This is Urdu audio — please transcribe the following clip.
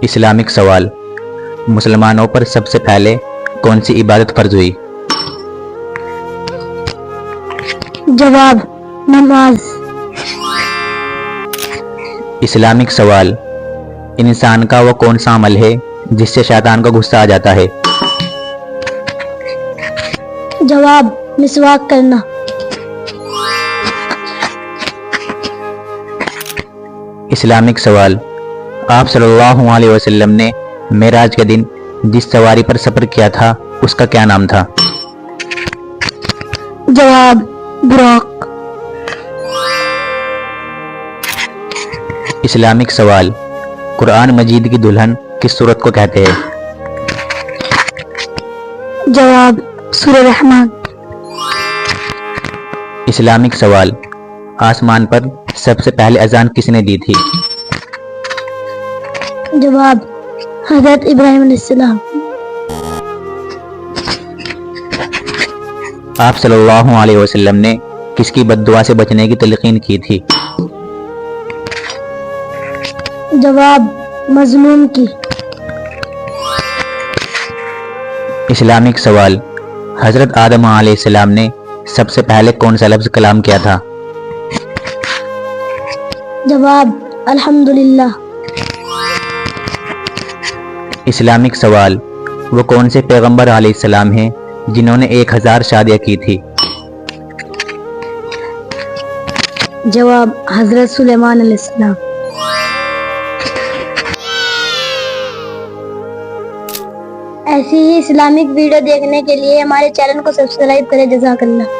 اسلامک سوال، مسلمانوں پر سب سے پہلے کون سی عبادت فرض ہوئی؟ جواب نماز۔ اسلامک سوال، انسان کا وہ کون سا عمل ہے جس سے شیطان کو غصہ آ جاتا ہے؟ جواب مسواک کرنا۔ اسلامک سوال، آپ صلی اللہ علیہ وسلم نے معراج کے دن جس سواری پر سفر کیا تھا اس کا کیا نام تھا؟ جواب براق۔ اسلامک سوال، قرآن مجید کی دلہن کس سورت کو کہتے ہیں؟ جواب سورہ رحمان۔ اسلامک سوال، آسمان پر سب سے پہلے اذان کس نے دی تھی؟ جواب حضرت ابراہیم علیہ السلام۔ آپ صلی اللہ علیہ وسلم نے کس کی بد دعا سے بچنے کی تلقین کی تھی؟ جواب مظلوم کی۔ اسلامک سوال، حضرت آدم علیہ السلام نے سب سے پہلے کون سا لفظ کلام کیا تھا؟ جواب الحمدللہ۔ اسلامک سوال، وہ کون سے پیغمبر علیہ السلام ہیں جنہوں نے 1000 شادیاں کی تھی؟ جواب حضرت سلیمان علیہ السلام۔ ایسی ہی اسلامک ویڈیو دیکھنے کے لیے ہمارے چینل کو سبسکرائب کریں۔ جزاک اللہ۔